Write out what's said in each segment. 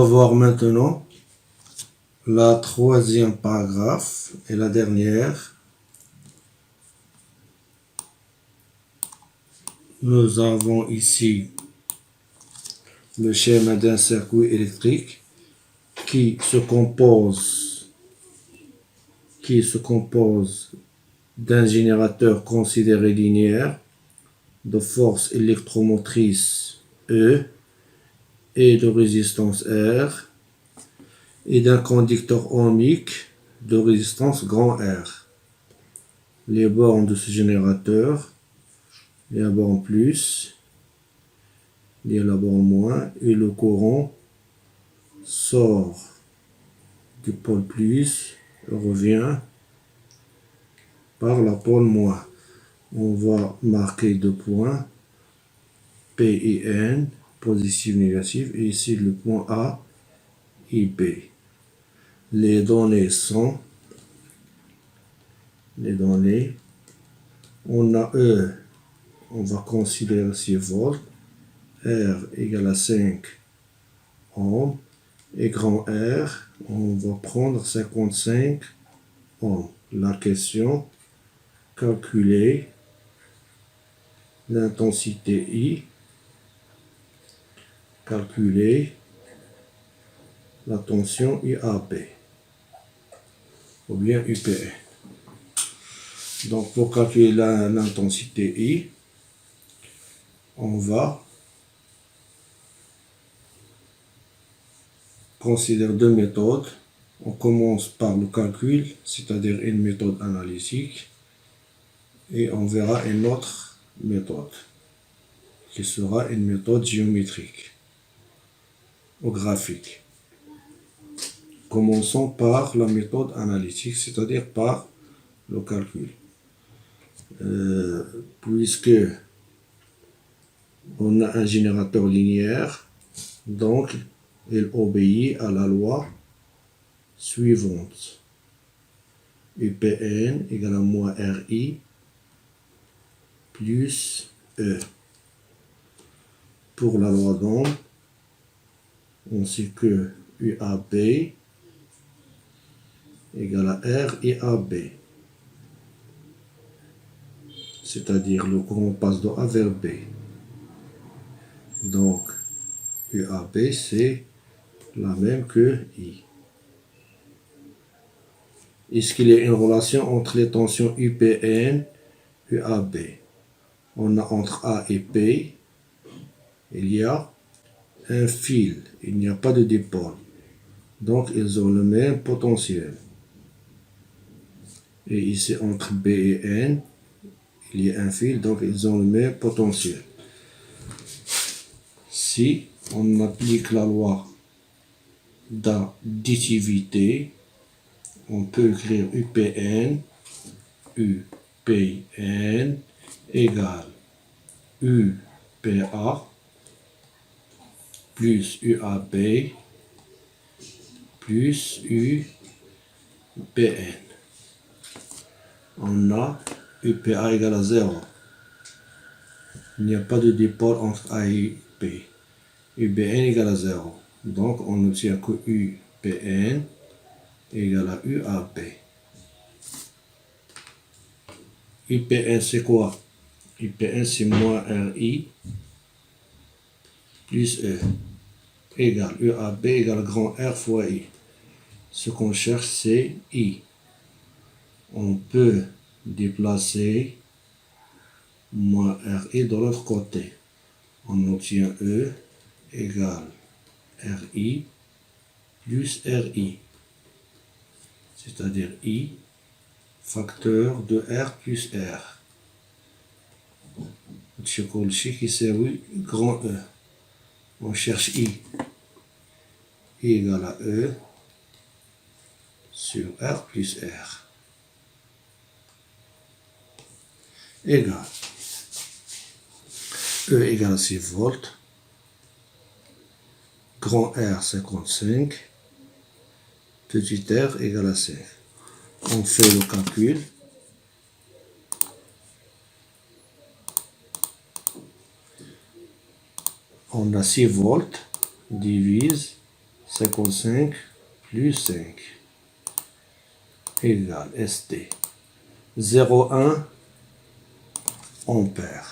voir maintenant la troisième paragraphe et la dernière. Nous avons ici le schéma d'un circuit électrique qui se compose d'un générateur considéré linéaire de force électromotrice E et de résistance R et d'un conducteur ohmique de résistance grand R. Les bornes de ce générateur, il y a la borne plus, il y a la borne moins, et le courant sort du pôle plus et revient par la pôle moins. On va marquer deux points, P et N, positif, négatif, et ici le point A et B. Les données sont, on a E, on va considérer 6 volts, R égale à 5 ohms, et grand R, on va prendre 55 ohms. La question, calculer l'intensité I, calculer la tension IAB, ou bien UPE. Donc pour calculer l'intensité I, on va considérer deux méthodes. On commence par le calcul, c'est-à-dire une méthode analytique, et on verra une autre méthode, qui sera une méthode géométrique ou graphique. Commençons par la méthode analytique, c'est-à-dire par le calcul. Puisque on a un générateur linéaire, donc il obéit à la loi suivante. UPN égale à moins RI plus E. Pour la loi d'Ohm, on sait que UAB égale à R et AB. C'est-à-dire le courant passe de A vers B. Donc, UAB, c'est la même que I. Est-ce qu'il y a une relation entre les tensions UPN et UAB? On a entre A et P, il y a un fil, il n'y a pas de dipôle. Donc, ils ont le même potentiel. Et ici, entre B et N, il y a un fil, donc ils ont le même potentiel. Si on applique la loi d'additivité, on peut écrire UPN égale UPA plus UAB plus UPN. On a UPA égale à 0. Il n'y a pas de dipôle entre A et P. UBN égale à 0. Donc on obtient que UPN égale à UAB. UPN c'est quoi? UPN c'est moins RI plus E égale UAB égale grand R fois I. Ce qu'on cherche c'est I. On peut déplacer moins RI de l'autre côté. On obtient E égale RI plus RI. C'est-à-dire I facteur de R plus R. Qui servi grand E. On cherche I. I égale à E sur R plus R. Égale. E égale à 6 volts. Grand R 55. Petit r égale à 5. On fait le calcul. On a 6 volts divise 55 plus 5 égale ST 0,1 ampère.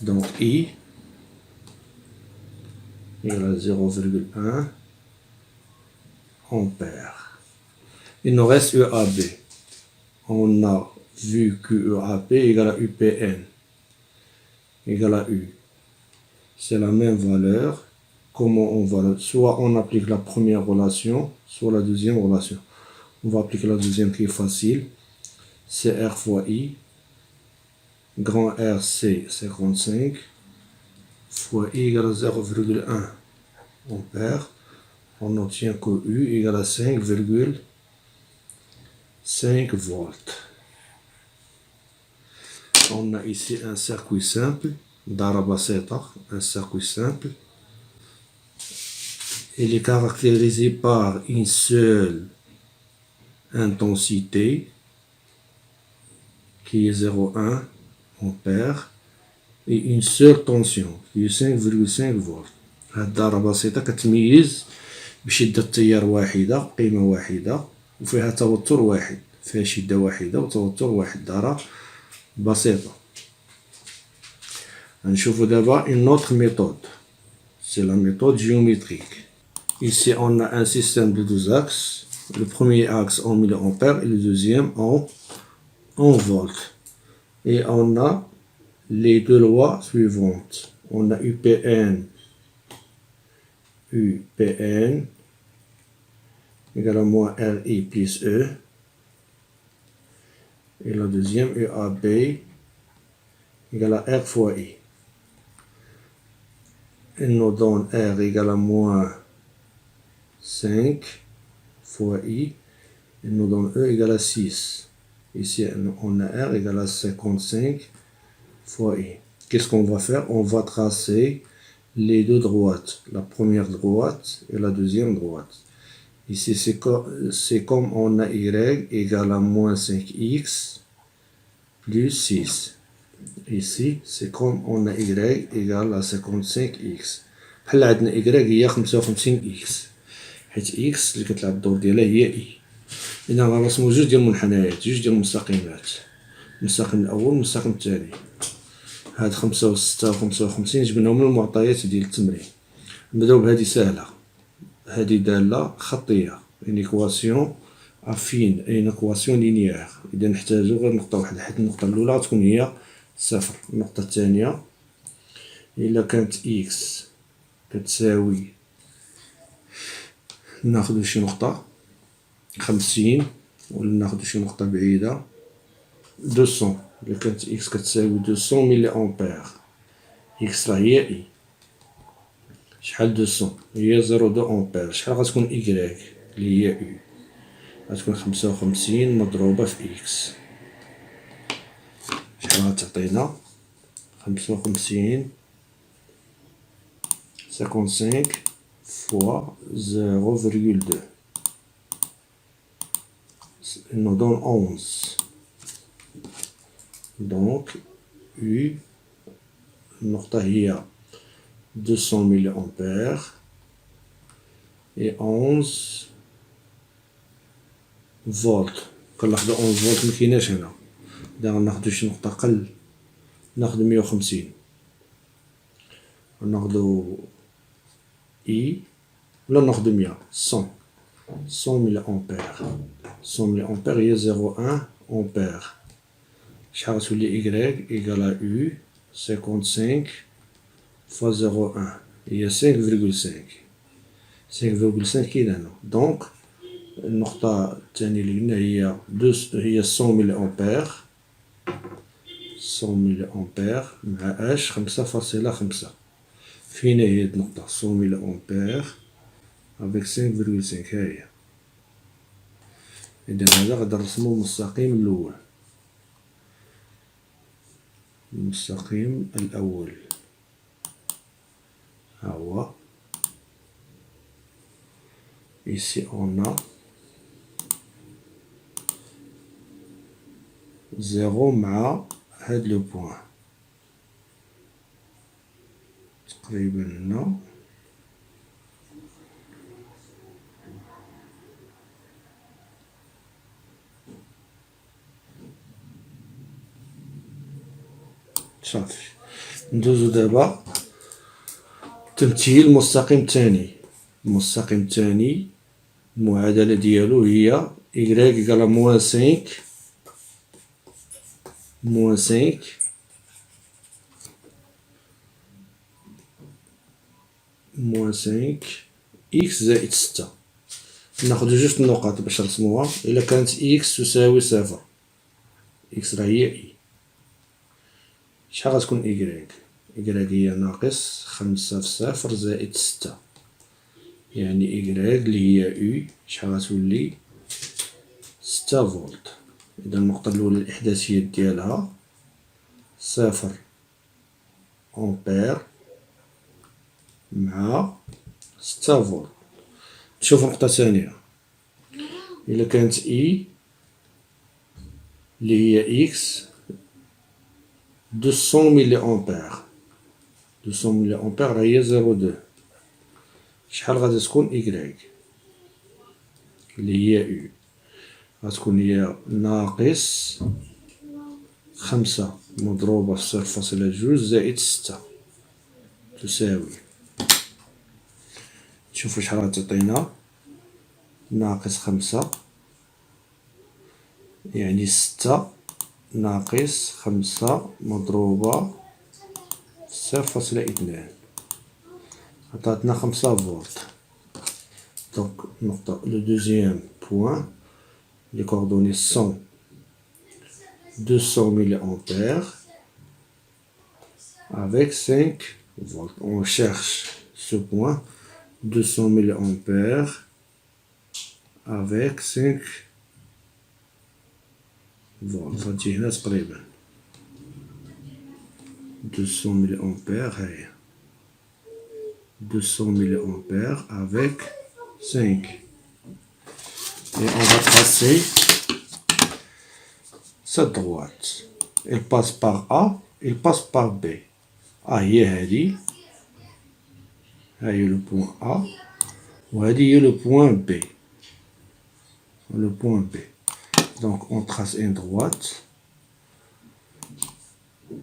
Donc I égale 0,1 ampère. Il nous reste UAB. On a vu que UAP égale à UPN égale à U. C'est la même valeur. Comment on va... Soit on applique la première relation, soit la deuxième relation. On va appliquer la deuxième qui est facile. C'est R fois I. Grand R, c'est 55. Fois I égale à 0,1 ampère. On obtient que U égale à 5,5 volts. On a ici un circuit simple. ضربة بسيطة, un circuit simple. Il est caractérisé par une seule intensité qui est 0,1 ampère et une seule tension qui est 5,5 volts. هاد الضربة بسيطة كتميز بشدة تيار واحدة قيمة واحدة وفيها توتر واحد, فيها شدة واحدة وتوتر واحد, ضربة بسيطة. نشوفو دابا une autre méthode, c'est la méthode géométrique. Ici on a un système de 12 axes, le premier axe en milliampères et le deuxième en volts. Et on a les deux lois suivantes. On a UPN égale à moins RI plus E. Et la deuxième UAB égale à R fois I. Il nous donne R égale à moins 5 fois I. Il nous donne E égale à 6. Ici, on a R égale à 55 fois I. Qu'est-ce qu'on va faire? On va tracer les deux droites. La première droite et la deuxième droite. Ici, c'est comme on a Y égale à moins 5X plus 6. Ici, c'est comme on a Y égale à 55X. بحال عندنا Y هي 55X. حيت X اللي كتلعب الدور ديالها هي I. إذا غنرسمو جوج ديال المنحنيات, جوج ديال المستقيمات. المستقيم الأول والمستقيم الثاني. هاد 5 و 6 و 55 جبناهم من المعطيات ديال التمرين. نبداو بهادي ساهلة. هادي دالة خطية. une équation affine, une équation linéaire. إذا نحتاجو غير نقطة واحدة, حيت النقطة الأولى غتكون هي صفر. النقطة الثانية إلا كانت X كتساوي, ناخدو شي نقطة 50 ولا ناخدو شي نقطة بعيدة 200. إلا كانت X كتساوي 200 ملي أمبير, X راه هي I. شحال 200 هي 0,2 أمبير. شحال غتكون Y اللي هي U؟ غتكون 55 مضروبة في X. شحال غتعطينا؟ 55 fois 0,2. Il nous donne 11. Donc, U, النقطة هي 200 ملي أمبير et 11 فولت. كنلاحظو 11 فولت مكيناش هنا. إذا غناخدو شي نقطة قل, ناخدو 150. ناخدو I ولا ناخدو 100. 100 ملي أمبير. 100 ملي أمبير هي 0,1 أمبير. شحال غتولي Y إيكال à U 55 fois 0,1 هي 5,5. 5,5 كاين هنا. دونك النقطة الثانية اللي قلنا هي 100 ملي أمبير. 100 ملي أمبير مع اش 5,5. فين هي هاد النقطة 100 ملي أمبير افيك 5,5 ها هي. إذا هذا غادي نرسمو المستقيم الأول. المستقيم الأول ها هو. Ici on a 0 مع هاد لو بوان تقريبا هنا. صافي. ندوزو دابا تمثيل المستقيم الثاني. المستقيم الثاني المعادلة ديالو هي y إيكال موان 5 موان 5 موان 5 إكس زائد 6. ناخدو جوج النقط باش نرسموها. إلا كانت إكس تساوي صفر، إكس راه هي إي، شحال غتكون إيكغيك؟ إيكغيك هي ناقص 5 في صفر زائد 6، يعني إيكغيك اللي هي أو شحال غتولي 6 فولت. إذا النقطة الأولى الإحداثيات ديالها 0 أمبير مع 6 فولت. نشوفو نقطة ثانية، إلا كانت إي اللي هي إكس 200 ملي أمبير، 200 ملي أمبير هي 0.2، شحال غادي تكون إيكغيك اللي هي أو؟ غتكون هي ناقص 5 مضروبة في 0.2 زائد 6 تساوي، نشوفو شحال غتعطينا. ناقص 5 يعني 6 ناقص 5 مضروبة في 0.2 عطاتنا 5 فولت. دونك النقطة لو دوزيام بوان les coordonnées sont 200 mA avec 5 volts. On cherche ce point 200 mA avec 5 volts. غتجي هنا تقريبا 200 mA هاهي 200 mA avec 5. Et on va tracer cette droite. Elle passe par A, elle passe par B. A هي هادي، هاهي le point A، وهادي هي le point B. Le point B. Donc on trace une droite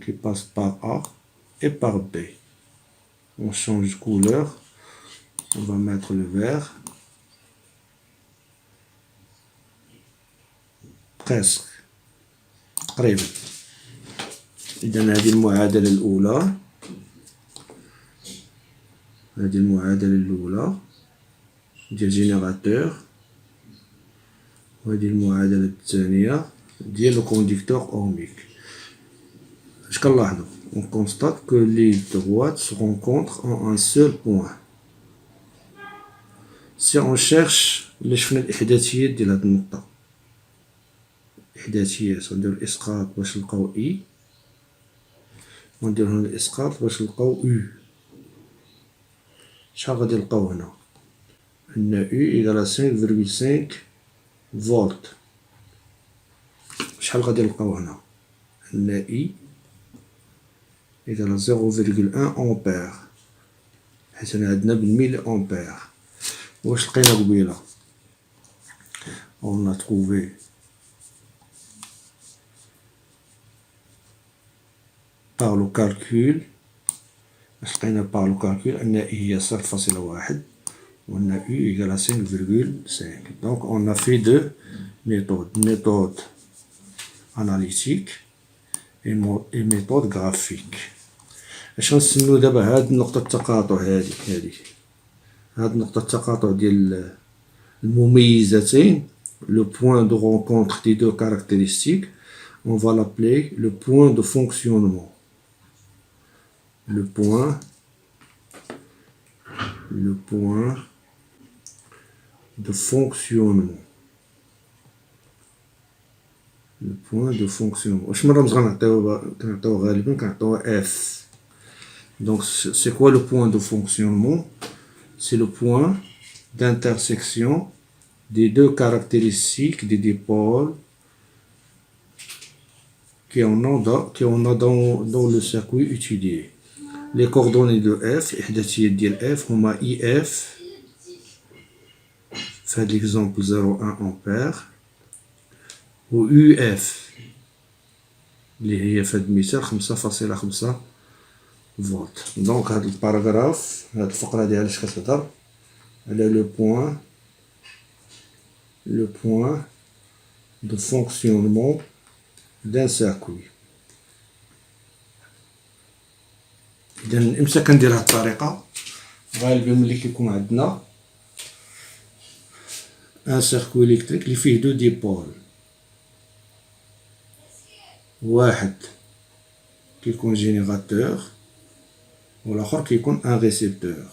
qui passe par A et par B. On change de couleur. On va mettre le vert. presque تقريبا. إذا هذه المعادلة الأولى، هذه المعادلة الأولى ديال جينيراتور، وهذه المعادلة الثانية ديال لو كونديكتور أوميك. اش كنلاحظو؟ on constate que les droites se rencontrent en un seul point. Si on cherche إلا شفنا الإحداثيات ديال هاد النقطة، إحداثيات غنديرو الإسقاط باش نلقاو إي، ونديرو هنا الإسقاط باش نلقاو أو. شحال غادي نلقاو هنا؟ أن أو إيكال 5.5 فولت. شحال غادي نلقاو هنا؟ أن إي إيكال 0.1 أمبير، حيت هنا عندنا بالميلي أمبير. واش لقينا قبيلة؟ on a trouvé par le calcul، لقينا par le calcul أن إي هي 0.1 وأن أو إيكال 5.5. donc on a fait deux méthodes، méthode analytique et méthode graphique. اش غنستنو دابا؟ هاد نقطة التقاطع هادي هاد نقطة التقاطع ديال المميزتين، le point de rencontre des deux caractéristiques، on va l'appeler le point de fonctionnement. Le point de fonctionnement. Le point de fonctionnement. واش من رمز كنعطيوه غالبا كنعطيوه F. Donc c'est quoi le point de fonctionnement? C'est le point d'intersection des deux caractéristiques des dipôles qu'on a dans le circuit étudié. Les coordonnées de F، إحداثيات ديال F هما IF في هاد l'exemple 0.1 أمبير، و UF اللي هي في هذا المثال 5.5 فولت. دونك هذا الباراغراف، هذه الفقرة هذه علاش كتهضر على لو بوين دو فونكسيونمون دان سيركوي. إذا إمتى كندير هاد الطريقة؟ غالبا ملي كيكون عندنا ان سيركوي إلكتريك اللي فيه دو ديبول، واحد كيكون جينيراتور والاخر كيكون ان ريسيبتور.